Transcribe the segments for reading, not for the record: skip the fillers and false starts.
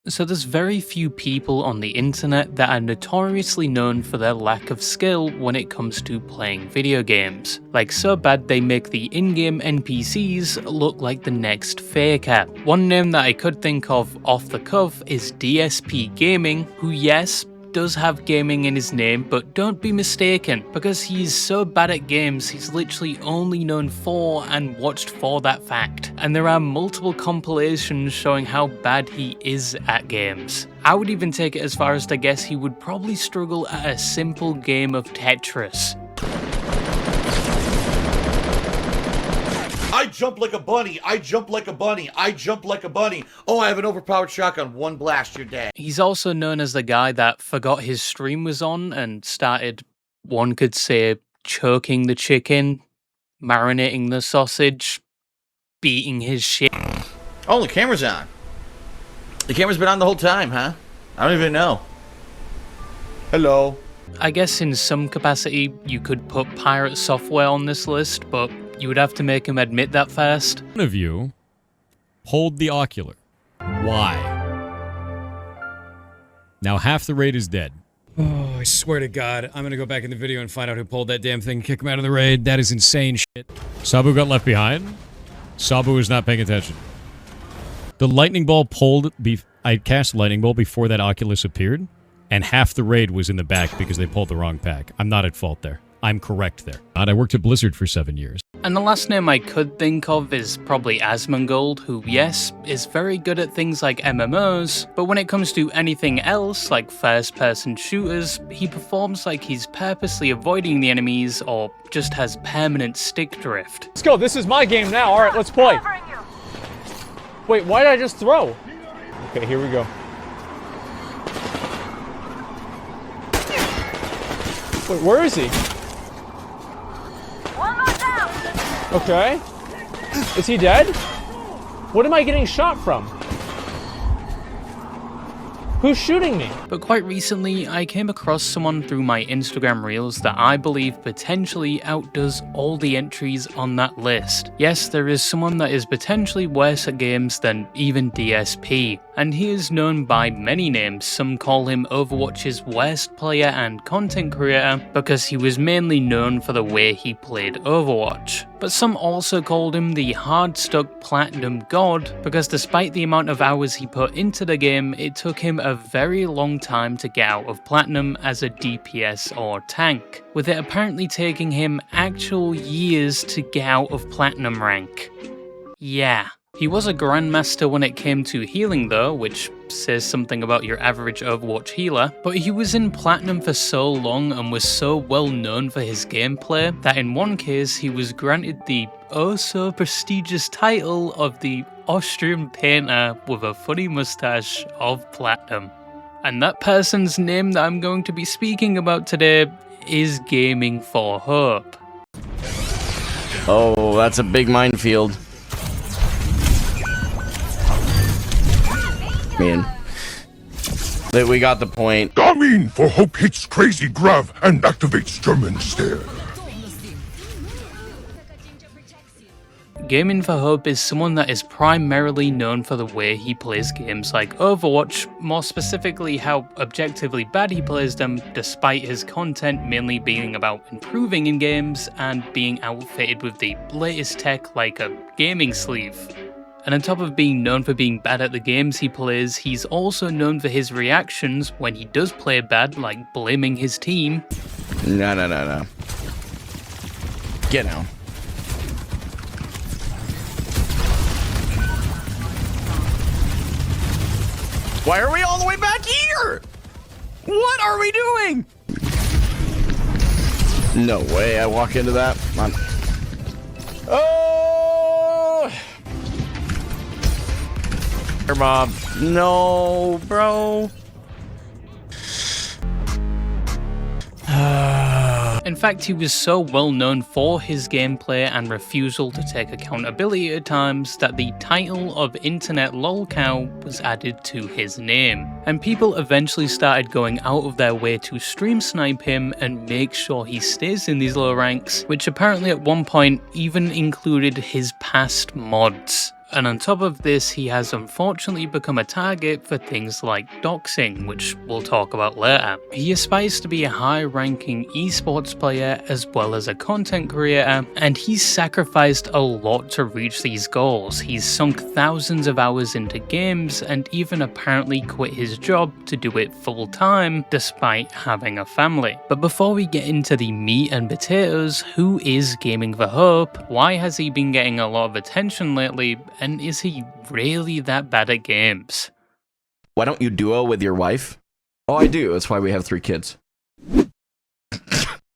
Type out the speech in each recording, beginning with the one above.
So there's very few people on the internet that are notoriously known for their lack of skill when it comes to playing video games. Like so bad they make the in-game NPCs look like the next Faker. One name that I could think of off the cuff is DSP Gaming, who yes, does have gaming in his name, but don't be mistaken, because he's so bad at games he's literally only known for and watched for that fact. And there are multiple compilations showing how bad he is at games. I would even take it as far as to guess he would probably struggle at a simple game of Tetris. I jump like a bunny, I jump like a bunny, I jump like a bunny. Oh, I have an overpowered shotgun, one blast, you're dead. He's also known as the guy that forgot his stream was on and started, one could say, choking the chicken, marinating the sausage, beating his shit. Oh, the camera's on. The camera's been on the whole time, huh? I don't even know. Hello. I guess in some capacity you could put pirate software on this list, but you would have to make him admit that first. One of you pulled the ocular. Why? Now half the raid is dead. Oh, I swear to God, I'm gonna go back in the video and find out who pulled that damn thing and kick him out of the raid. That is insane shit. Sabu got left behind? Sabu was not paying attention. The lightning ball pulled... I cast lightning ball before that Oculus appeared, and half the raid was in the back because they pulled the wrong pack. I'm not at fault there. I'm correct there. I worked at Blizzard for 7 years. And the last name I could think of is probably Asmongold, who, yes, is very good at things like MMOs, but when it comes to anything else, like first-person shooters, he performs like he's purposely avoiding the enemies or just has permanent stick drift. Let's go, this is my game now. Alright, let's play. Wait, why did I just throw? Okay, here we go. Wait, where is he? Okay. Is he dead? What am I getting shot from? Who's shooting me? But quite recently, I came across someone through my Instagram Reels that I believe potentially outdoes all the entries on that list. Yes, there is someone that is potentially worse at games than even DSP, and he is known by many names. Some call him Overwatch's worst player and content creator because he was mainly known for the way he played Overwatch. But some also called him the hard-stuck platinum god because despite the amount of hours he put into the game, it took him a very long time to get out of platinum as a DPS or tank, with it apparently taking him actual years to get out of platinum rank. Yeah. He was a grandmaster when it came to healing though, which says something about your average Overwatch healer, but he was in platinum for so long and was so well known for his gameplay that in one case he was granted the oh so prestigious title of the Austrian painter with a funny mustache of platinum. And that person's name that I'm going to be speaking about today is Gaming for Hope. Oh, that's a big minefield. Man, we got the point. Gaming for Hope hits crazy grav and activates German stare. Gaming for Hope is someone that is primarily known for the way he plays games like Overwatch, more specifically how objectively bad he plays them, despite his content mainly being about improving in games and being outfitted with the latest tech like a gaming sleeve. And on top of being known for being bad at the games he plays, he's also known for his reactions when he does play bad, like blaming his team. No. Get out. Why are we all the way back here? What are we doing? No way I walk into that. Oh! Mob. No, bro. In fact, he was so well known for his gameplay and refusal to take accountability at times that the title of Internet Lolcow was added to his name. And people eventually started going out of their way to stream snipe him and make sure he stays in these low ranks, which apparently at one point even included his past mods. And on top of this, he has unfortunately become a target for things like doxing, which we'll talk about later. He aspires to be a high-ranking esports player as well as a content creator, and he's sacrificed a lot to reach these goals. He's sunk thousands of hours into games and even apparently quit his job to do it full-time despite having a family. But before we get into the meat and potatoes, who is Gaming for Hope? Why has he been getting a lot of attention lately, and is he really that bad at games? Why don't you duo with your wife? Oh, I do. That's why we have 3 kids.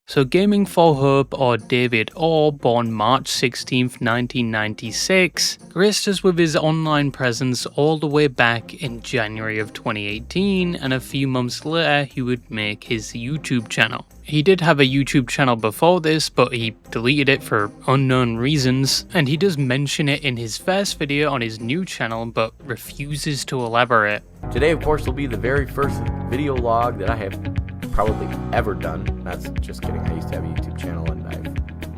So Gaming for Hope, or David Orr, born March 16th, 1996, graced us with his online presence all the way back in January of 2018, and a few months later he would make his YouTube channel. He did have a YouTube channel before this, but he deleted it for unknown reasons, and he does mention it in his first video on his new channel, but refuses to elaborate. Today, of course, will be the very first video log that I have probably ever done. That's just kidding. I used to have a YouTube channel and I've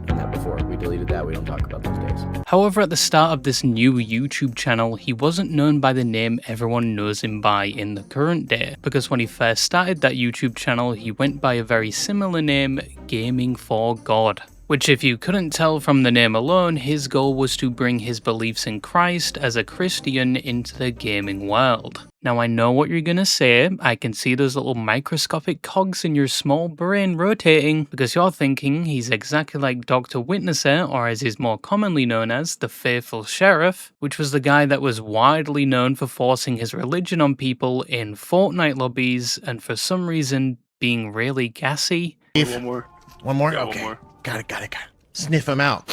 done that before. We deleted that. We don't talk about those days. However, at the start of this new YouTube channel, he wasn't known by the name everyone knows him by in the current day, because when he first started that YouTube channel, he went by a very similar name, Gaming for God. Which, if you couldn't tell from the name alone, his goal was to bring his beliefs in Christ as a Christian into the gaming world. Now, I know what you're gonna say. I can see those little microscopic cogs in your small brain rotating, because you're thinking he's exactly like Dr. Witnesser, or as he's more commonly known as, the Faithful Sheriff, which was the guy that was widely known for forcing his religion on people in Fortnite lobbies, and for some reason being really gassy. One more? Yeah, okay. One more. Got it. Sniff him out.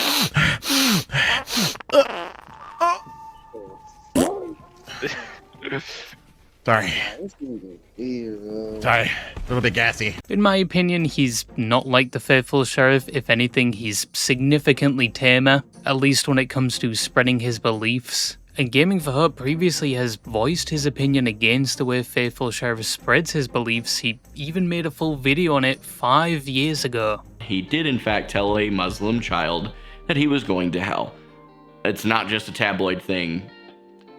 Sorry. Sorry. A little bit gassy. In my opinion, he's not like the Faithful Sheriff. If anything, he's significantly tamer, at least when it comes to spreading his beliefs. And Gaming for Hope previously has voiced his opinion against the way Faithful Sheriff spreads his beliefs. He even made a full video on it 5 years ago. He did in fact tell a Muslim child that he was going to hell. It's not just a tabloid thing.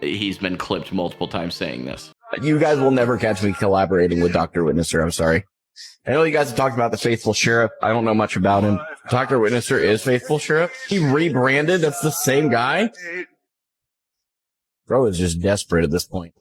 He's been clipped multiple times saying this. You guys will never catch me collaborating with Dr. Witnesser. I'm sorry. I know you guys have talked about the Faithful Sheriff. I don't know much about him. Dr. Witnesser is Faithful Sheriff. He rebranded. That's the same guy. Bro is just desperate at this point.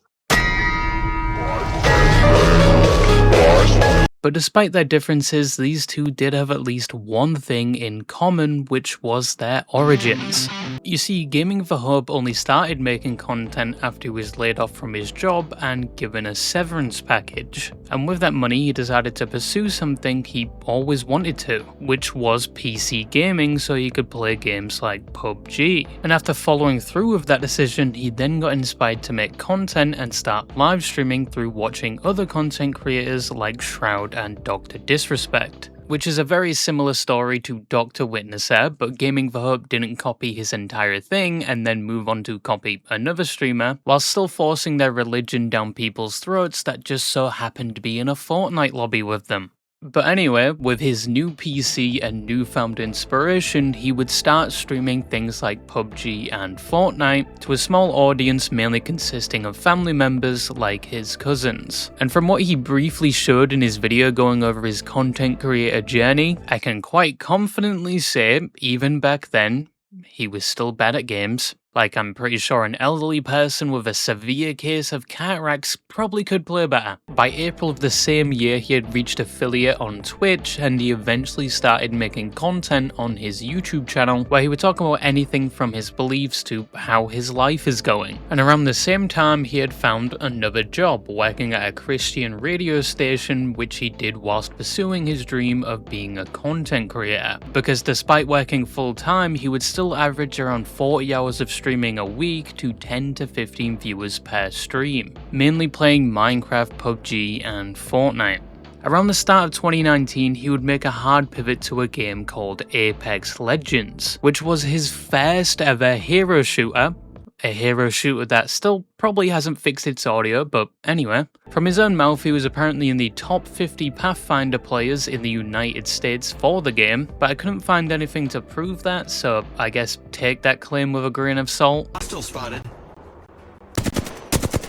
But despite their differences, these two did have at least one thing in common, which was their origins. You see, Gaming for Hope only started making content after he was laid off from his job and given a severance package. And with that money, he decided to pursue something he always wanted to, which was PC gaming, so he could play games like PUBG. And after following through with that decision, he then got inspired to make content and start live streaming through watching other content creators like Shroud and Dr. Disrespect, which is a very similar story to Dr. Witnesser, but Gaming for Hope didn't copy his entire thing and then move on to copy another streamer, while still forcing their religion down people's throats that just so happened to be in a Fortnite lobby with them. But anyway, with his new PC and newfound inspiration, he would start streaming things like PUBG and Fortnite to a small audience mainly consisting of family members like his cousins. And from what he briefly showed in his video going over his content creator journey, I can quite confidently say, even back then, he was still bad at games. Like, I'm pretty sure an elderly person with a severe case of cataracts probably could play better. By April of the same year, he had reached affiliate on Twitch, and he eventually started making content on his YouTube channel, where he would talk about anything from his beliefs to how his life is going. And around the same time, he had found another job, working at a Christian radio station, which he did whilst pursuing his dream of being a content creator. Because despite working full-time, he would still average around 40 hours of streaming a week to 10 to 15 viewers per stream, mainly playing Minecraft, PUBG, and Fortnite. Around the start of 2019, he would make a hard pivot to a game called Apex Legends, which was his first ever hero shooter, a hero shooter that still probably hasn't fixed its audio, but anyway. From his own mouth, he was apparently in the top 50 Pathfinder players in the United States for the game, but I couldn't find anything to prove that, so I guess take that claim with a grain of salt. Hostile spotted.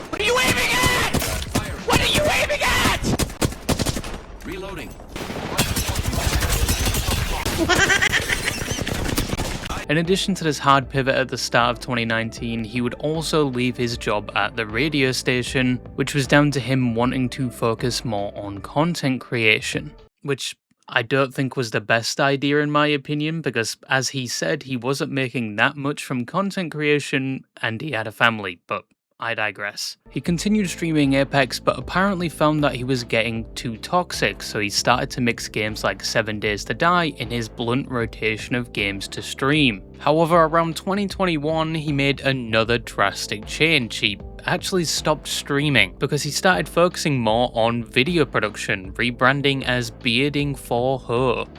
What are you aiming at? Fire. What are you aiming at? Reloading. In addition to this hard pivot at the start of 2019, he would also leave his job at the radio station, which was down to him wanting to focus more on content creation, which I don't think was the best idea in my opinion, because as he said, he wasn't making that much from content creation and he had a family, but I digress. He continued streaming Apex, but apparently found that he was getting too toxic, so he started to mix games like 7 Days to Die in his blunt rotation of games to stream. However, around 2021, he made another drastic change. He actually stopped streaming because he started focusing more on video production, rebranding as Bearding for Hope.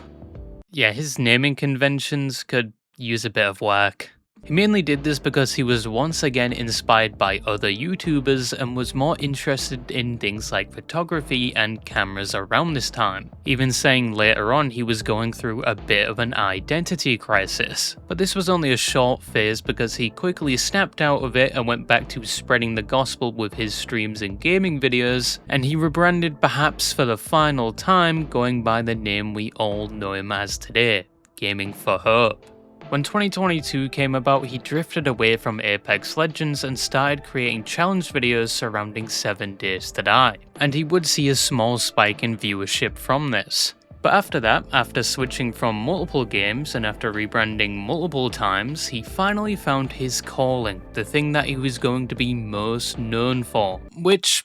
Yeah, his naming conventions could use a bit of work. He mainly did this because he was once again inspired by other YouTubers and was more interested in things like photography and cameras around this time, even saying later on he was going through a bit of an identity crisis. But this was only a short phase because he quickly snapped out of it and went back to spreading the gospel with his streams and gaming videos, and he rebranded perhaps for the final time, going by the name we all know him as today, Gaming for Hope. When 2022 came about, he drifted away from Apex Legends and started creating challenge videos surrounding 7 Days to Die, and he would see a small spike in viewership from this. But after that, after switching from multiple games and after rebranding multiple times, he finally found his calling, the thing that he was going to be most known for, which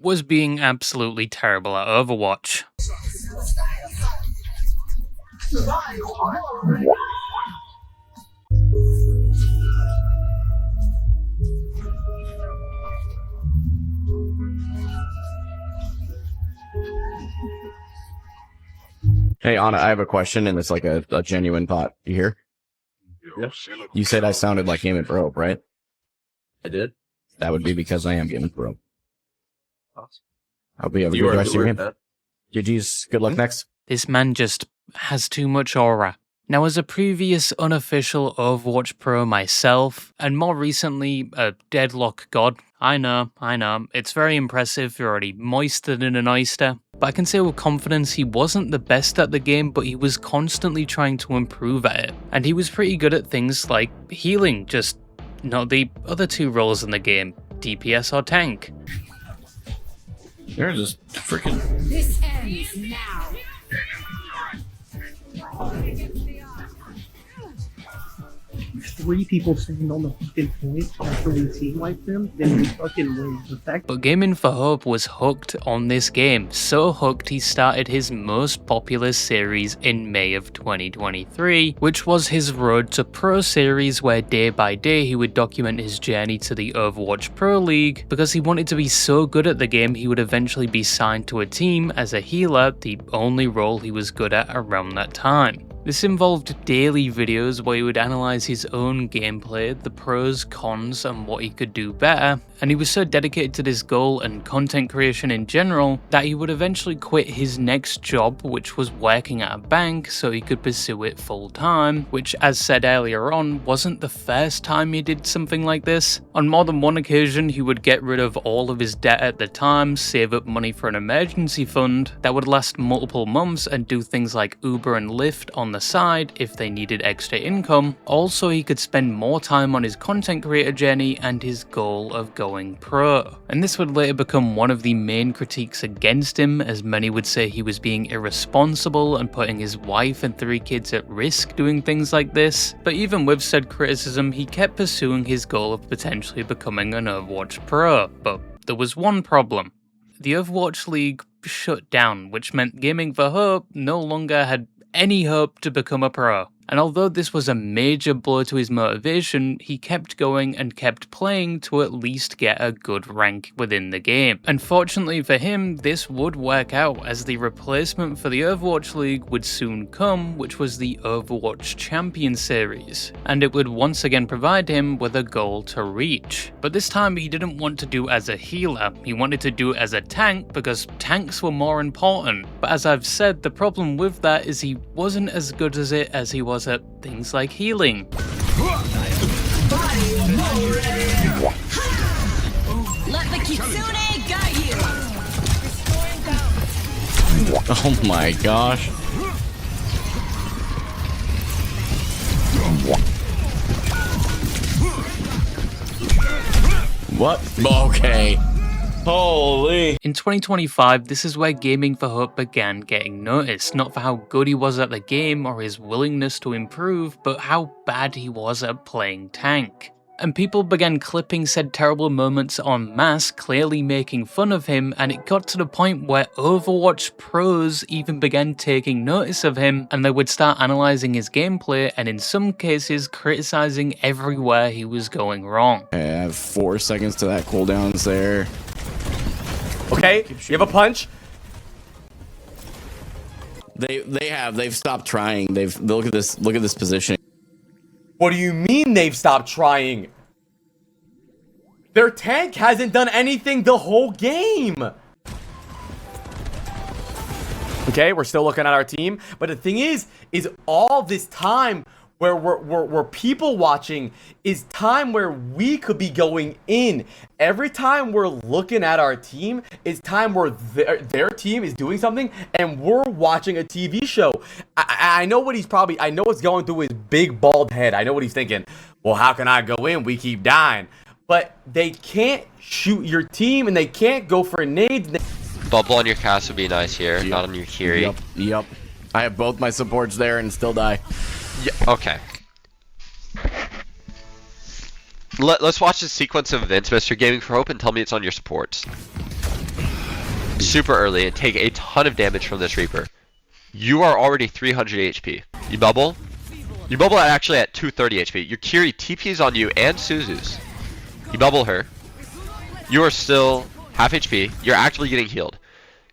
was being absolutely terrible at Overwatch. Hey, Anna, I have a question, and it's like a genuine thought. You hear? Yes. You said I sounded like Gaming for Hope, right? I did. That would be because I am Gaming for Hope. Awesome. I hope you have a You good are rest of your good game. at GG's. Good luck next. This man just has too much aura. Now, as a previous unofficial Overwatch pro myself, and more recently a deadlock god, I know, it's very impressive, you're already moistened in an oyster, but I can say with confidence he wasn't the best at the game, but he was constantly trying to improve at it. And he was pretty good at things like healing, just not the other two roles in the game, DPS or tank. You're just freaking... This ends now. Three people stand on the fucking point after we team like them, then we fucking win. The fact But Gaming for Hope was hooked on this game, so hooked he started his most popular series in May of 2023, which was his Road to Pro series, where day by day he would document his journey to the Overwatch Pro League. Because he wanted to be so good at the game, he would eventually be signed to a team as a healer, the only role he was good at around that time. This involved daily videos where he would analyze his own gameplay, the pros, cons, and what he could do better, and he was so dedicated to this goal and content creation in general that he would eventually quit his next job, which was working at a bank, so he could pursue it full time, which, as said earlier on, wasn't the first time he did something like this. On more than one occasion, he would get rid of all of his debt at the time, save up money for an emergency fund that would last multiple months, and do things like Uber and Lyft on the side if they needed extra income. Also, he could spend more time on his content creator journey and his goal of going pro. And this would later become one of the main critiques against him, as many would say he was being irresponsible and putting his wife and 3 kids at risk doing things like this. But even with said criticism, he kept pursuing his goal of potentially becoming an Overwatch pro. But there was one problem. The Overwatch League shut down, which meant Gaming for Hope no longer had any hope to become a pro. And although this was a major blow to his motivation, he kept going and kept playing to at least get a good rank within the game. Unfortunately for him, this would work out as the replacement for the Overwatch League would soon come, which was the Overwatch Champion Series, and it would once again provide him with a goal to reach. But this time he didn't want to do as a healer, he wanted to do as a tank because tanks were more important. But as I've said, the problem with that is he wasn't as good as it as he was at things like healing. Let the kitsune guide you. Oh my gosh. What? Okay. Holy. In 2025, this is where Gaming for Hope began getting noticed, not for how good he was at the game or his willingness to improve, but how bad he was at playing tank. And people began clipping said terrible moments en masse, clearly making fun of him, and it got to the point where Overwatch pros even began taking notice of him, and they would start analysing his gameplay and in some cases criticising everywhere he was going wrong. I have 4 seconds to that cooldowns there. Okay, you have a punch. They've stopped trying. Look at this position. What do you mean they've stopped trying? Their tank hasn't done anything the whole game. Okay, we're still looking at our team, but the thing is all this time where we're people watching is time where we could be going in. Every time we're looking at our team is time where their team is doing something and we're watching a TV show. I know what I know what's going through his big bald head. I know what he's thinking. Well, how can I go in? We keep dying. But they can't shoot your team and they can't go for nades. Bubble on your cast would be nice here, not on your Kiri. Yep. I have both my supports there and still die. Yeah, okay. Let's watch this sequence of events, Mr. Gaming for Hope, and tell me it's on your supports. Super early and take a ton of damage from this Reaper. You are already 300 HP. You bubble? You bubble actually at 230 HP. Your Kiri TPs on you and Suzu's. You bubble her. You are still half HP. You're actually getting healed.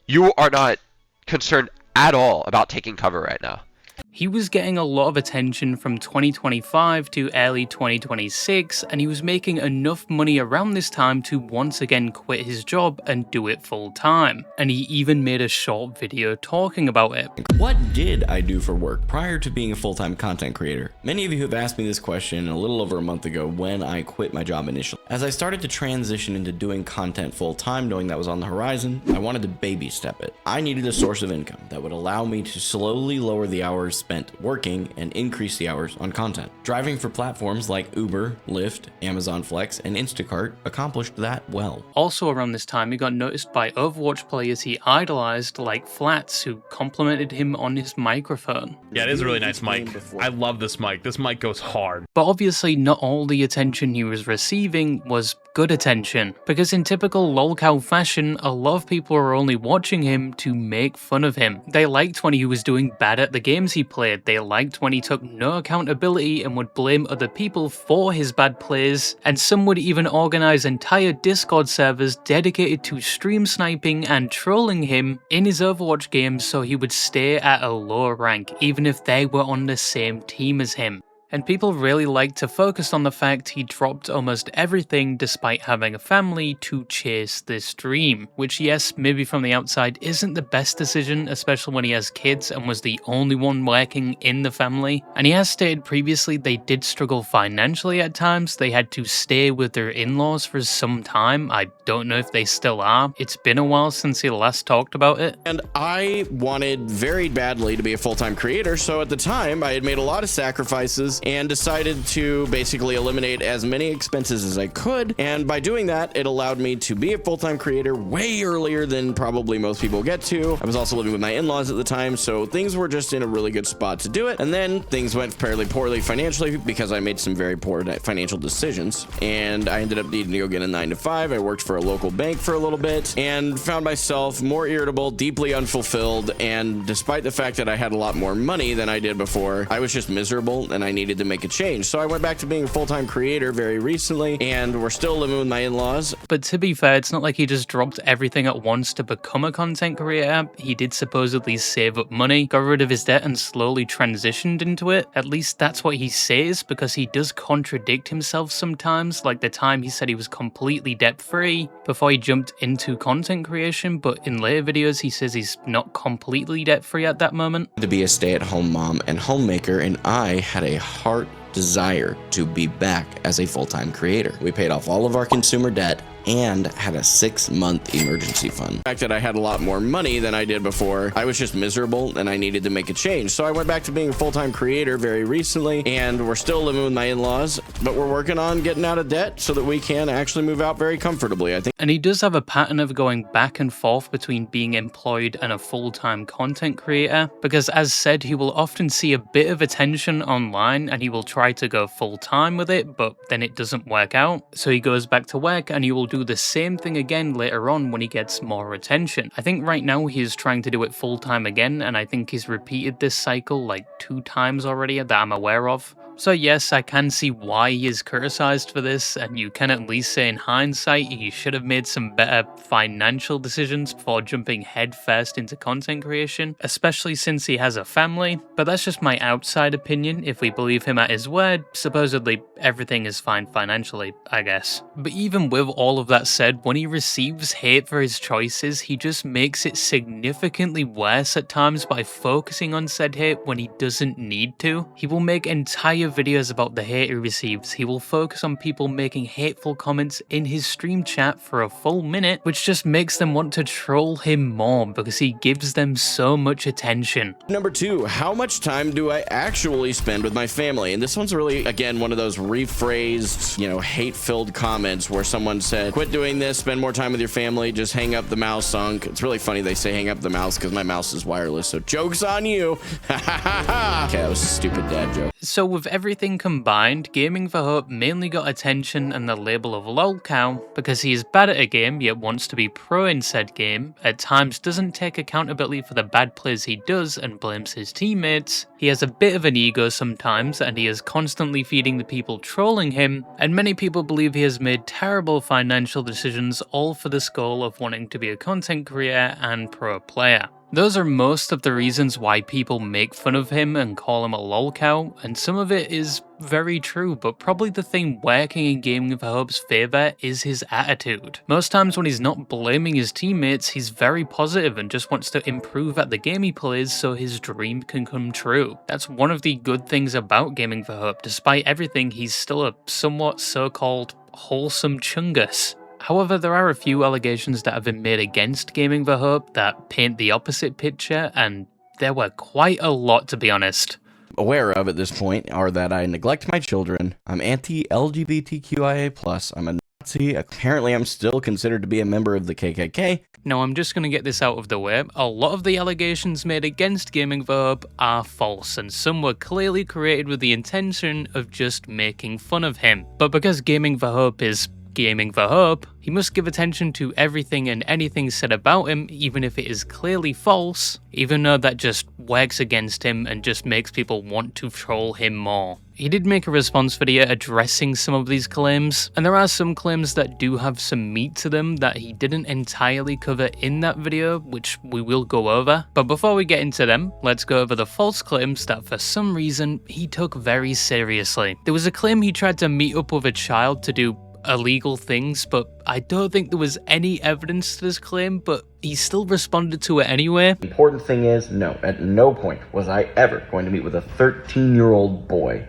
You are not concerned at all about taking cover right now. He was getting a lot of attention from 2025 to early 2026, and he was making enough money around this time to once again quit his job and do it full time. And he even made a short video talking about it. What did I do for work prior to being a full-time content creator? Many of you have asked me this question a little over a month ago when I quit my job initially. As I started to transition into doing content full-time, knowing that was on the horizon, I wanted to baby step it. I needed a source of income that would allow me to slowly lower the hours spent working and increase the hours on content. Driving for platforms like Uber, Lyft, Amazon Flex, and Instacart accomplished that well. Also around this time, he got noticed by Overwatch players he idolized like Flats, who complimented him on his microphone. Yeah, it is a really nice mic. I love this mic. This mic goes hard. But obviously not all the attention he was receiving was good attention, because in typical Lolcow fashion, a lot of people were only watching him to make fun of him. They liked when he was doing bad at the games he played, they liked when he took no accountability and would blame other people for his bad plays, and some would even organize entire Discord servers dedicated to stream sniping and trolling him in his Overwatch games so he would stay at a lower rank, even if they were on the same team as him. And people really liked to focus on the fact he dropped almost everything despite having a family to chase this dream, which yes, maybe from the outside isn't the best decision, especially when he has kids and was the only one working in the family. And he has stated previously they did struggle financially at times, they had to stay with their in-laws for some time. I don't know if they still are, it's been a while since he last talked about it. And I wanted very badly to be a full-time creator, so at the time I had made a lot of sacrifices expenses and decided to basically eliminate as many expenses as I could. And by doing that, it allowed me to be a full-time creator way earlier than probably most people get to. I was also living with my in-laws at the time, so things were just in a really good spot to do it. And then things went fairly poorly financially because I made some very poor financial decisions. And I ended up needing to go get a 9-to-5. I worked for a local bank for a little bit and found myself more irritable, deeply unfulfilled. And despite the fact that I had a lot more money than I did before, I was just miserable and I needed to make a change. So I went back to being a full-time creator very recently, and we're still living with my in-laws. But to be fair, it's not like he just dropped everything at once to become a content creator. He did supposedly save up money, got rid of his debt, and slowly transitioned into it. At least that's what he says, because he does contradict himself sometimes, like the time he said he was completely debt-free before he jumped into content creation, but in later videos he says he's not completely debt-free at that moment. To be a stay-at-home mom and homemaker, and I had a heart desire to be back as a full-time creator. We paid off all of our consumer debt and had a 6-month emergency fund. The fact that I had a lot more money than I did before, I was just miserable and I needed to make a change. So I went back to being a full-time creator very recently, and we're still living with my in-laws, but we're working on getting out of debt so that we can actually move out very comfortably, I think. And he does have a pattern of going back and forth between being employed and a full-time content creator, because as said, he will often see a bit of attention online and he will try to go full-time with it, but then it doesn't work out. So he goes back to work and he will do the same thing again later on when he gets more attention. I think right now he is trying to do it full-time again, and I think he's repeated this cycle like 2 times already that I'm aware of. So yes, I can see why he is criticized for this, and you can at least say in hindsight he should have made some better financial decisions before jumping headfirst into content creation, especially since he has a family, but that's just my outside opinion. If we believe him at his word, supposedly everything is fine financially, I guess. But even with all of that said, when he receives hate for his choices, he just makes it significantly worse at times by focusing on said hate when he doesn't need to. He will make entire videos about the hate he receives. He will focus on people making hateful comments in his stream chat for a full minute, which just makes them want to troll him more because he gives them so much attention. Number 2, how much time do I actually spend with my family? And this one's really, again, one of those rephrased, hate-filled comments where someone said, quit doing this, spend more time with your family, just hang up the mouse sunk. It's really funny they say hang up the mouse because my mouse is wireless, so joke's on you. Okay, that was a stupid dad joke. So with everything combined, Gaming for Hope mainly got attention and the label of Lolcow because he is bad at a game yet wants to be pro in said game, at times doesn't take accountability for the bad plays he does and blames his teammates. He has a bit of an ego sometimes and he is constantly feeding the people trolling him, and many people believe he has made terrible financial decisions all for this goal of wanting to be a content creator and pro player. Those are most of the reasons why people make fun of him and call him a lolcow, and some of it is very true, but probably the thing working in Gaming for Hope's favour is his attitude. Most times when he's not blaming his teammates, he's very positive and just wants to improve at the game he plays so his dream can come true. That's one of the good things about Gaming for Hope. Despite everything, he's still a somewhat so-called wholesome chungus. However, there are a few allegations that have been made against Gaming for Hope that paint the opposite picture, and there were quite a lot, to be honest. Aware of at this point are that I neglect my children, I'm anti-LGBTQIA+, I'm a Nazi, apparently I'm still considered to be a member of the KKK. Now I'm just going to get this out of the way. A lot of the allegations made against Gaming for Hope are false, and some were clearly created with the intention of just making fun of him. But because Gaming for Hope is Gaming for Hope, he must give attention to everything and anything said about him, even if it is clearly false, even though that just works against him and just makes people want to troll him more. He did make a response video addressing some of these claims, and there are some claims that do have some meat to them that he didn't entirely cover in that video, which we will go over. But before we get into them, let's go over the false claims that for some reason he took very seriously. There was a claim he tried to meet up with a child to do illegal things, but I don't think there was any evidence to this claim, but he still responded to it anyway. The important thing is, no, at no point was I ever going to meet with a 13-year-old boy.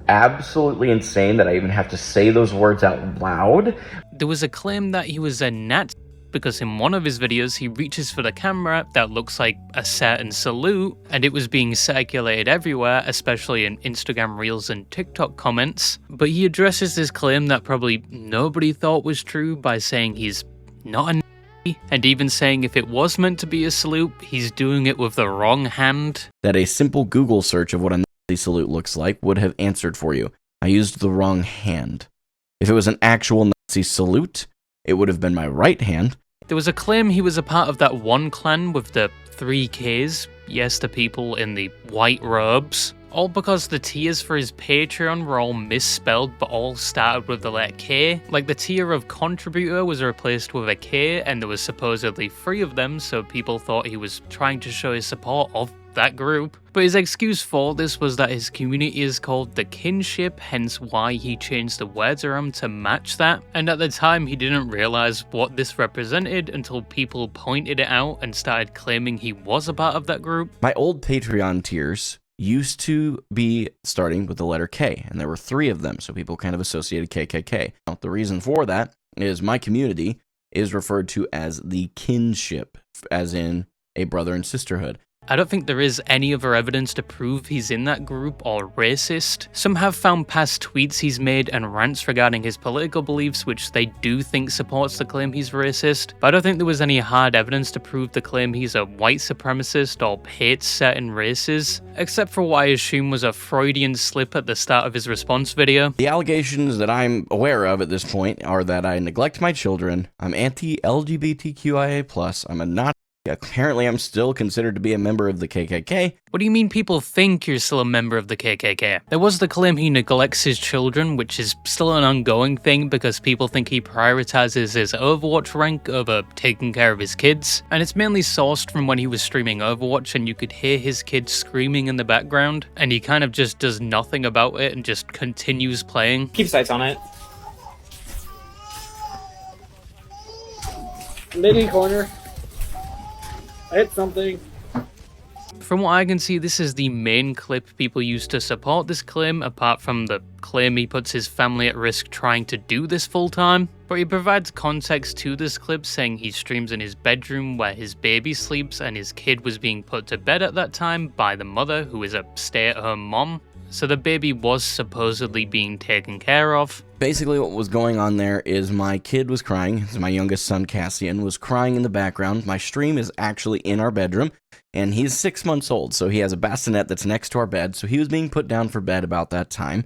Absolutely insane that I even have to say those words out loud. There was a claim that he was a Nazi because in one of his videos he reaches for the camera that looks like a certain salute, and it was being circulated everywhere, especially in Instagram Reels and TikTok comments. But he addresses this claim that probably nobody thought was true by saying he's not a Nazi, and even saying if it was meant to be a salute, he's doing it with the wrong hand. That a simple Google search of what a Nazi salute looks like would have answered for you. I used the wrong hand. If it was an actual Nazi salute, it would have been my right hand. There was a claim he was a part of that one clan with the 3 Ks, yes, the people in the white robes, all because the tiers for his Patreon were all misspelled but all started with the letter K. Like the tier of contributor was replaced with a K, and there was supposedly 3 of them, so people thought he was trying to show his support of that group. But his excuse for this was that his community is called the kinship, hence why he changed the words around to match that. And at the time he didn't realize what this represented until people pointed it out and started claiming he was a part of that group. My old Patreon tiers used to be starting with the letter K, and there were 3 of them, so people kind of associated KKK. Now, the reason for that is my community is referred to as the kinship, as in a brother and sisterhood. I don't think there is any other evidence to prove he's in that group or racist. Some have found past tweets he's made and rants regarding his political beliefs which they do think supports the claim he's racist, but I don't think there was any hard evidence to prove the claim he's a white supremacist or hates certain races, except for what I assume was a Freudian slip at the start of his response video. The allegations that I'm aware of at this point are that I neglect my children, I'm anti-LGBTQIA+, I'm a Nazi. Apparently, I'm still considered to be a member of the KKK. What do you mean people think you're still a member of the KKK? There was the claim he neglects his children, which is still an ongoing thing because people think he prioritizes his Overwatch rank over taking care of his kids. And it's mainly sourced from when he was streaming Overwatch and you could hear his kids screaming in the background, and he kind of just does nothing about it and just continues playing. Keep sights on it. Lady corner. I hit something. From what I can see, this is the main clip people use to support this claim, apart from the claim he puts his family at risk trying to do this full time. But he provides context to this clip, saying he streams in his bedroom where his baby sleeps and his kid was being put to bed at that time by the mother, who is a stay-at-home mom. So the baby was supposedly being taken care of. Basically what was going on there is my kid was crying. My youngest son, Cassian, was crying in the background. My stream is actually in our bedroom, and he's 6 months old, so he has a bassinet that's next to our bed, so he was being put down for bed about that time.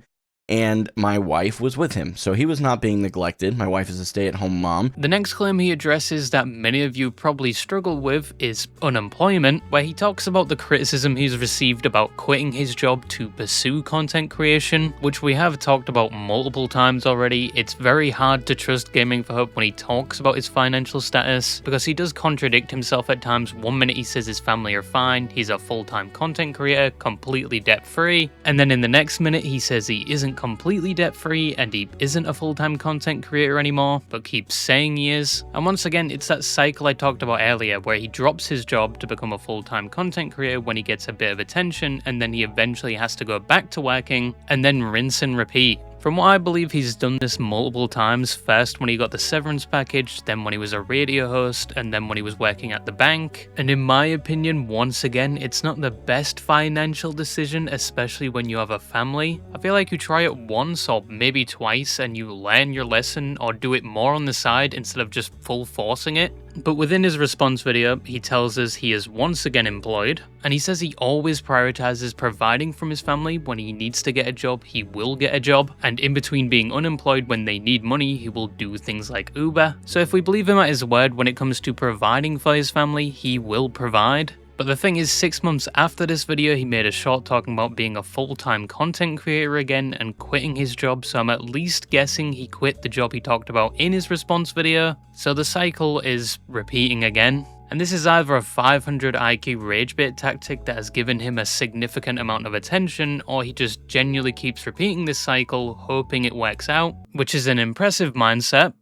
And my wife was with him, so he was not being neglected. My wife is a stay-at-home mom. The next claim he addresses that many of you probably struggle with is unemployment, where he talks about the criticism he's received about quitting his job to pursue content creation, which we have talked about multiple times already. It's very hard to trust Gaming for Hope when he talks about his financial status, because he does contradict himself at times. One minute he says his family are fine, he's a full-time content creator, completely debt-free, and then in the next minute he says he isn't completely debt-free and he isn't a full-time content creator anymore, but keeps saying he is. And once again, it's that cycle I talked about earlier, where he drops his job to become a full-time content creator when he gets a bit of attention, and then he eventually has to go back to working, and then rinse and repeat. From what I believe, he's done this multiple times, first when he got the severance package, then when he was a radio host, and then when he was working at the bank. And in my opinion, once again, it's not the best financial decision, especially when you have a family. I feel like you try it once or maybe twice and you learn your lesson, or do it more on the side instead of just full forcing it. But within his response video, he tells us he is once again employed, and he says he always prioritizes providing from his family. When he needs to get a job, he will get a job, and in between being unemployed when they need money, he will do things like Uber. So if we believe him at his word when it comes to providing for his family, he will provide. But the thing is, 6 months after this video, he made a short talking about being a full-time content creator again and quitting his job, so I'm at least guessing he quit the job he talked about in his response video. So the cycle is repeating again. And this is either a 500 IQ rage bait tactic that has given him a significant amount of attention, or he just genuinely keeps repeating this cycle, hoping it works out, which is an impressive mindset,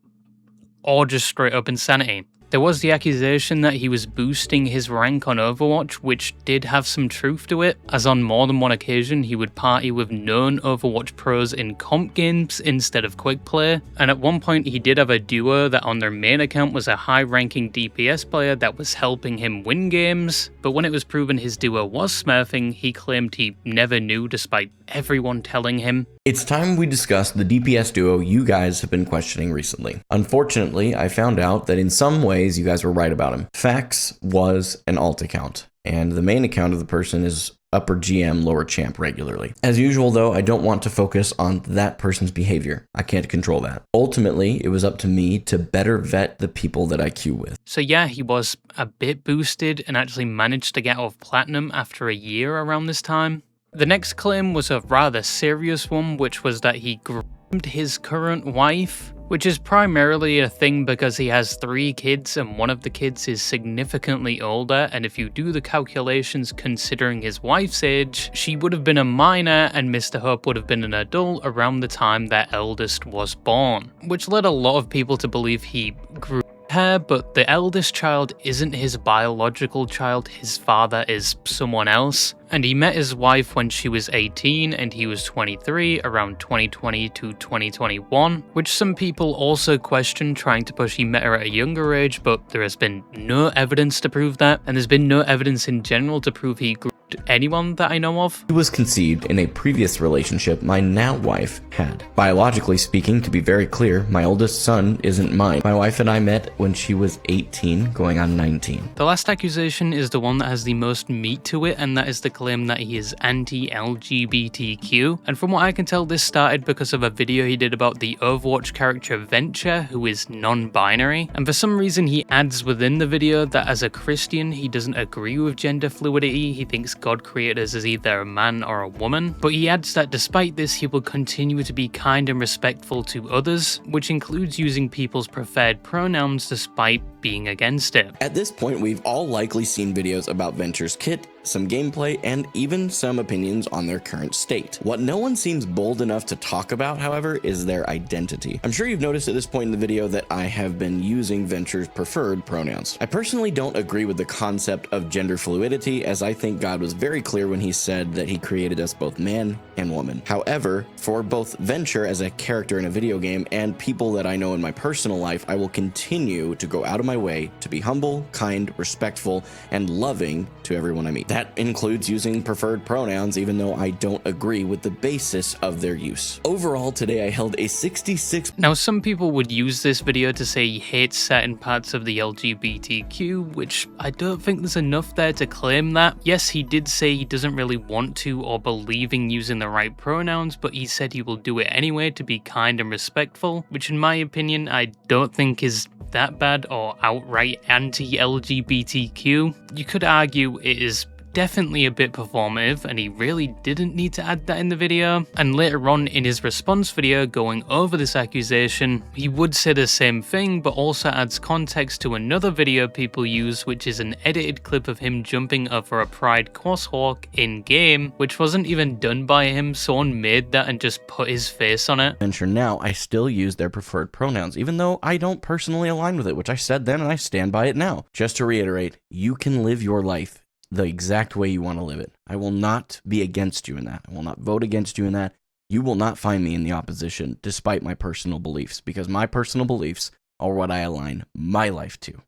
or just straight up insanity. There was the accusation that he was boosting his rank on Overwatch, which did have some truth to it, as on more than one occasion he would party with known Overwatch pros in comp games instead of quick play, and at one point he did have a duo that on their main account was a high-ranking DPS player that was helping him win games, but when it was proven his duo was smurfing, he claimed he never knew despite everyone telling him. It's time we discuss the DPS duo you guys have been questioning recently. Unfortunately, I found out that in some ways you guys were right about him. Fax was an alt account, and the main account of the person is upper GM, lower champ regularly. As usual though, I don't want to focus on that person's behavior. I can't control that. Ultimately, it was up to me to better vet the people that I queue with. So yeah, he was a bit boosted and actually managed to get out of Platinum after a year around this time. The next claim was a rather serious one, which was that he groomed his current wife, which is primarily a thing because he has 3 kids and one of the kids is significantly older, and if you do the calculations considering his wife's age, she would have been a minor and Mr. Hope would have been an adult around the time their eldest was born, which led a lot of people to believe he groomed her, but the eldest child isn't his biological child, his father is someone else. And he met his wife when she was 18 and he was 23 around 2020 to 2021, which some people also question, trying to push he met her at a younger age, but there has been no evidence to prove that, and there's been no evidence in general to prove he groomed anyone that I know of. He was conceived in a previous relationship my now wife had. Biologically speaking, to be very clear, my oldest son isn't mine. My wife and I met when she was 18, going on 19. The last accusation is the one that has the most meat to it, and that is the claim that he is anti-LGBTQ. And from what I can tell, this started because of a video he did about the Overwatch character Venture, who is non-binary. And for some reason he adds within the video that as a Christian, he doesn't agree with gender fluidity. He thinks God created us as either a man or a woman. But he adds that despite this, he will continue to be kind and respectful to others, which includes using people's preferred pronouns despite being against it. At this point, we've all likely seen videos about Venture's kit, some gameplay, and even some opinions on their current state. What no one seems bold enough to talk about, however, is their identity. I'm sure you've noticed at this point in the video that I have been using Venture's preferred pronouns. I personally don't agree with the concept of gender fluidity, as I think God was very clear when he said that he created us both man and woman. However, for both Venture as a character in a video game and people that I know in my personal life, I will continue to go out of my way to be humble, kind, respectful, and loving to everyone I meet. That includes using preferred pronouns, even though I don't agree with the basis of their use. Overall, today I held a 66. Now, some people would use this video to say he hates certain parts of the LGBTQ, which I don't think there's enough there to claim that. Yes, he did say he doesn't really want to or believe in using the right pronouns, but he said he will do it anyway to be kind and respectful, which in my opinion, I don't think is that bad or outright anti-LGBTQ. You could argue it is definitely a bit performative, and he really didn't need to add that in the video. And later on in his response video going over this accusation, he would say the same thing, but also adds context to another video people use, which is an edited clip of him jumping over a pride crosswalk in game, which wasn't even done by him. Someone made that and just put his face on it. Venture now, I still use their preferred pronouns, even though I don't personally align with it, which I said then and I stand by it now. Just to reiterate, you can live your life the exact way you want to live it. I will not be against you in that. I will not vote against you in that. You will not find me in the opposition despite my personal beliefs, because my personal beliefs are what I align my life to,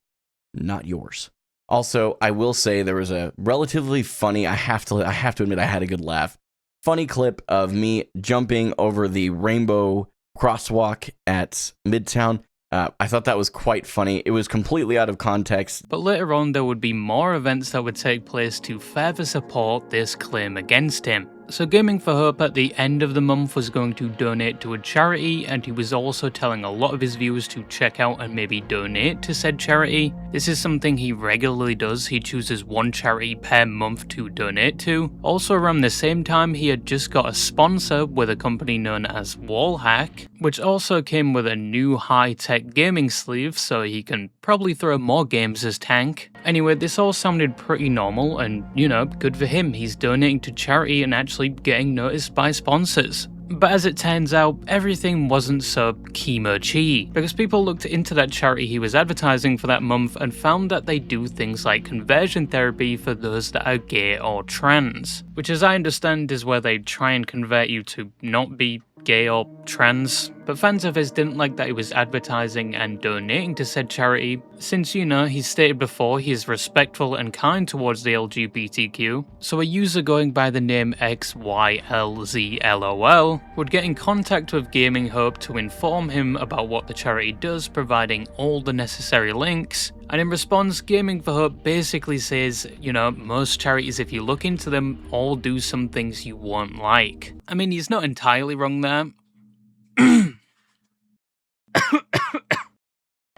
not yours. Also, I will say there was a relatively funny, I have to admit I had a good laugh, funny clip of me jumping over the rainbow crosswalk at Midtown. I thought that was quite funny. It was completely out of context. But later on, there would be more events that would take place to further support this claim against him. So Gaming for Hope at the end of the month was going to donate to a charity, and he was also telling a lot of his viewers to check out and maybe donate to said charity. This is something he regularly does. He chooses one charity per month to donate to. Also around the same time, he had just got a sponsor with a company known as Wallhack, which also came with a new high-tech gaming sleeve, so he can probably throw more games as tank. Anyway, this all sounded pretty normal, and you know, good for him. He's donating to charity and actually getting noticed by sponsors. But as it turns out, everything wasn't so chemo-chi, because people looked into that charity he was advertising for that month and found that they do things like conversion therapy for those that are gay or trans, which as I understand is where they try and convert you to not be gay or trans. But fans of his didn't like that he was advertising and donating to said charity, since, you know, he's stated before he is respectful and kind towards the LGBTQ, so a user going by the name XYLZLOL would get in contact with Gaming Hope to inform him about what the charity does, providing all the necessary links. And in response, Gaming for Hope basically says, you know, most charities, if you look into them, all do some things you won't like. I mean, he's not entirely wrong there.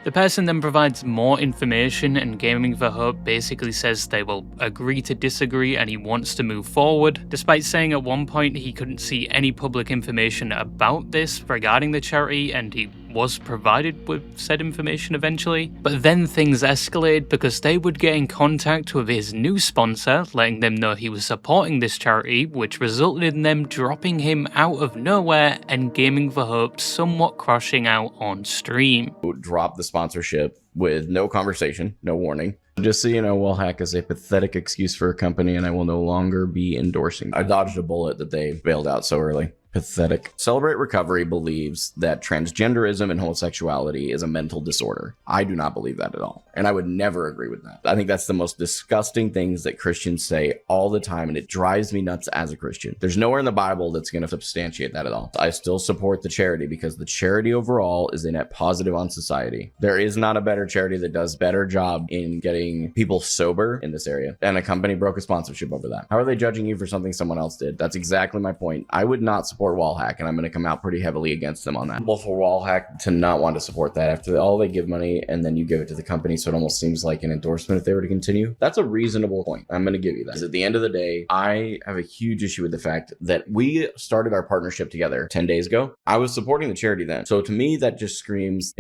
The person then provides more information, and Gaming for Hope basically says they will agree to disagree and he wants to move forward, despite saying at one point he couldn't see any public information about this regarding the charity, and he was provided with said information eventually. But then things escalated because they would get in contact with his new sponsor, letting them know he was supporting this charity, which resulted in them dropping him out of nowhere and Gaming for Hope somewhat crashing out on stream. Drop the sponsorship with no conversation, no warning. Just so you know, Wallhack is a pathetic excuse for a company and I will no longer be endorsing. I dodged a bullet that they bailed out so early. Pathetic. Celebrate Recovery believes that transgenderism and homosexuality is a mental disorder. I do not believe that at all. And I would never agree with that. I think that's the most disgusting things that Christians say all the time, and it drives me nuts as a Christian. There's nowhere in the Bible that's going to substantiate that at all. I still support the charity because the charity overall is a net positive on society. There is not a better charity that does better job in getting people sober in this area. And a company broke a sponsorship over that. How are they judging you for something someone else did? That's exactly my point. I would not support Wallhack, and I'm going to come out pretty heavily against them on that. Well, for Wallhack to not want to support that after all they give money and then you give it to the company, so it almost seems like an endorsement if they were to continue. That's a reasonable point. I'm going to give you that. Because at the end of the day, I have a huge issue with the fact that we started our partnership together 10 days ago. I was supporting the charity then. So to me, that just screams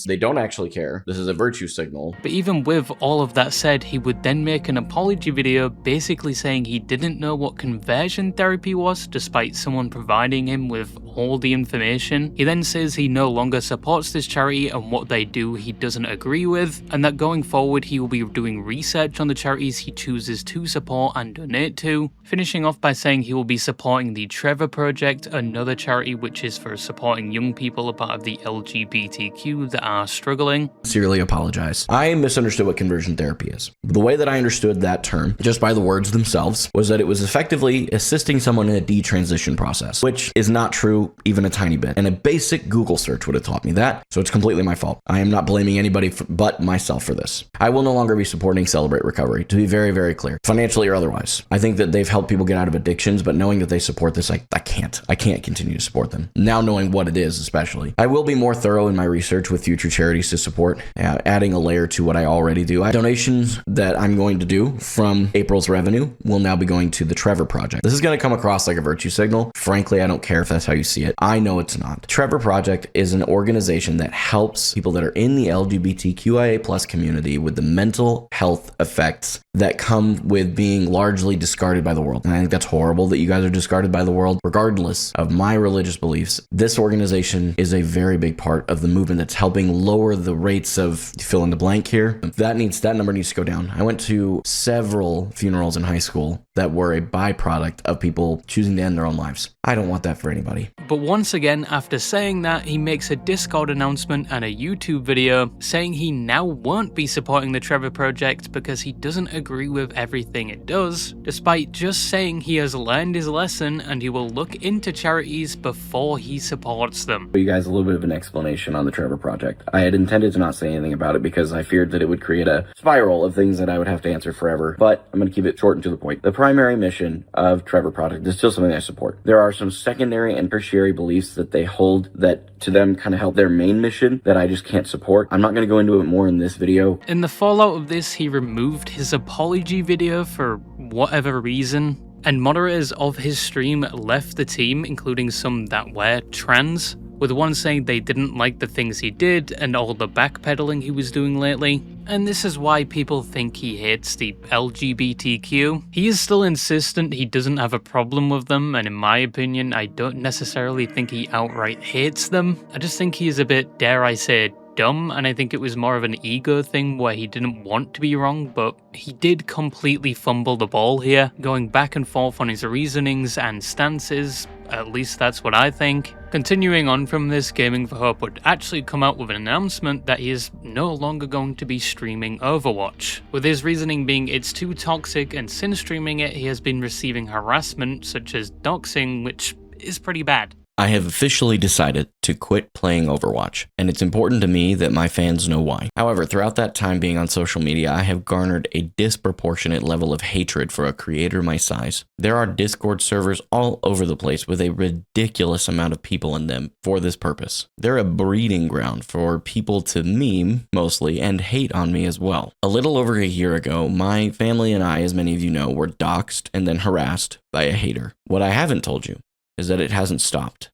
they don't actually care. This is a virtue signal. But even with all of that said, he would then make an apology video basically saying he didn't know what conversion therapy was, despite someone providing him with all the information. He then says he no longer supports this charity and what they do he doesn't agree with, and that going forward he will be doing research on the charities he chooses to support and donate to, finishing off by saying he will be supporting the Trevor Project, another charity which is for supporting young people a part of the LGBTQ that are struggling. Sincerely apologize. I misunderstood what conversion therapy is. The way that I understood that term, just by the words themselves, was that it was effectively assisting someone in a detransition process, which is not true even a tiny bit. And a basic Google search would have taught me that, so it's completely my fault. I am not blaming anybody but myself for this. I will no longer be supporting Celebrate Recovery, to be very, very clear, financially or otherwise. I think that they've helped people get out of addictions, but knowing that they support this, I can't continue to support them. Now knowing what it is, especially. I will be more thorough in my research with future charities to support, adding a layer to what I already do. Donations that I'm going to do from April's revenue will now be going to the Trevor Project. This is going to come across like a virtue signal. Frankly, I don't care if that's how you see it. I know it's not. Trevor Project is an organization that helps people that are in the LGBTQIA+ community with the mental health effects that come with being largely discarded by the world. And I think that's horrible that you guys are discarded by the world. Regardless of my religious beliefs, this organization is a very big part of the movement that's helping lower the rates of fill in the blank here. That number needs to go down. I went to several funerals in high school that were a byproduct of people choosing to end their own lives. I don't want that for anybody. But once again, after saying that, he makes a Discord announcement and a YouTube video saying he now won't be supporting the Trevor Project because he doesn't agree with everything it does, despite just saying he has learned his lesson and he will look into charities before he supports them. You guys a little bit of an explanation on the Trevor Project. I had intended to not say anything about it because I feared that it would create a spiral of things that I would have to answer forever, but I'm going to keep it short and to the point. The primary mission of Trevor Project is still something I support. There are some secondary and tertiary beliefs that they hold that to them kind of help their main mission that I just can't support. I'm not going to go into it more in this video. In the fallout of this, he removed his apology video for whatever reason, and moderators of his stream left the team, including some that were trans, with one saying they didn't like the things he did and all the backpedaling he was doing lately. And this is why people think he hates the LGBTQ. He is still insistent he doesn't have a problem with them, and in my opinion, I don't necessarily think he outright hates them. I just think he is a bit, dare I say, dumb, and I think it was more of an ego thing where he didn't want to be wrong, but he did completely fumble the ball here, going back and forth on his reasonings and stances. At least that's what I think. Continuing on from this, Gaming for Hope would actually come out with an announcement that he is no longer going to be streaming Overwatch, with his reasoning being it's too toxic, and since streaming it he has been receiving harassment such as doxing, which is pretty bad. I have officially decided to quit playing Overwatch, and it's important to me that my fans know why. However, throughout that time being on social media, I have garnered a disproportionate level of hatred for a creator my size. There are Discord servers all over the place with a ridiculous amount of people in them for this purpose. They're a breeding ground for people to meme, mostly, and hate on me as well. A little over a year ago, my family and I, as many of you know, were doxxed and then harassed by a hater. What I haven't told you is that it hasn't stopped,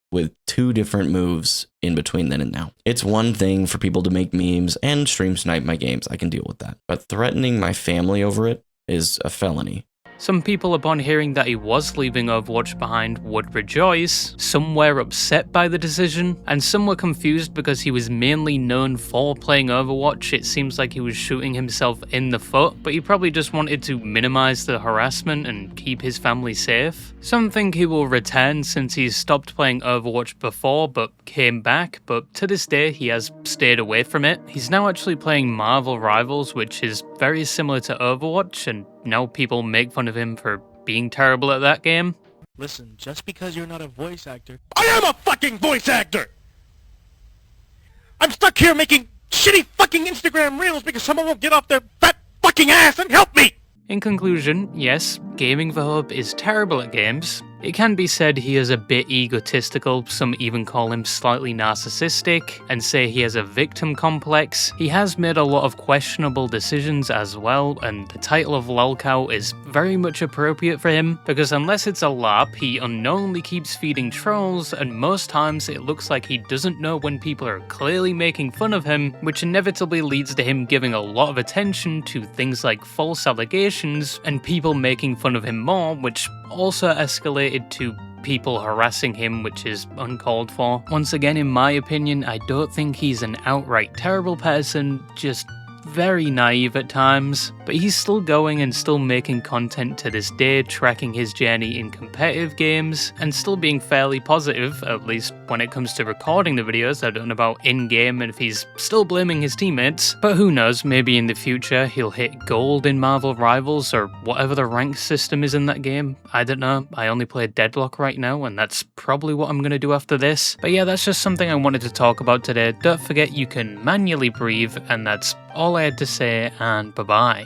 with 2 different moves in between then and now. It's one thing for people to make memes and stream snipe my games, I can deal with that. But threatening my family over it is a felony. Some people, upon hearing that he was leaving Overwatch behind, would rejoice, some were upset by the decision, and some were confused because he was mainly known for playing Overwatch. It seems like he was shooting himself in the foot, but he probably just wanted to minimize the harassment and keep his family safe. Some think he will return since he's stopped playing Overwatch before but came back, but to this day he has stayed away from it. He's now actually playing Marvel Rivals, which is very similar to Overwatch, and now people make fun of him for being terrible at that game. Listen, just because you're not a voice actor... I am a fucking voice actor! I'm stuck here making shitty fucking Instagram reels because someone won't get off their fat fucking ass and help me! In conclusion, yes, Gaming for Hope is terrible at games. It can be said he is a bit egotistical, some even call him slightly narcissistic, and say he has a victim complex. He has made a lot of questionable decisions as well, and the title of Lolcow is very much appropriate for him, because unless it's a LARP, he unknowingly keeps feeding trolls, and most times it looks like he doesn't know when people are clearly making fun of him, which inevitably leads to him giving a lot of attention to things like false allegations, and people making fun of him more, which also escalated to people harassing him, which is uncalled for. Once again, in my opinion, I don't think he's an outright terrible person, just very naive at times, but he's still going and still making content to this day, tracking his journey in competitive games, and still being fairly positive, at least when it comes to recording the videos. I don't know about in-game and if he's still blaming his teammates, but who knows, maybe in the future he'll hit gold in Marvel Rivals or whatever the rank system is in that game. I don't know, I only play Deadlock right now, and that's probably what I'm gonna do after this. But yeah, that's just something I wanted to talk about today. Don't forget you can manually breathe, and that's all I had to say, and bye-bye.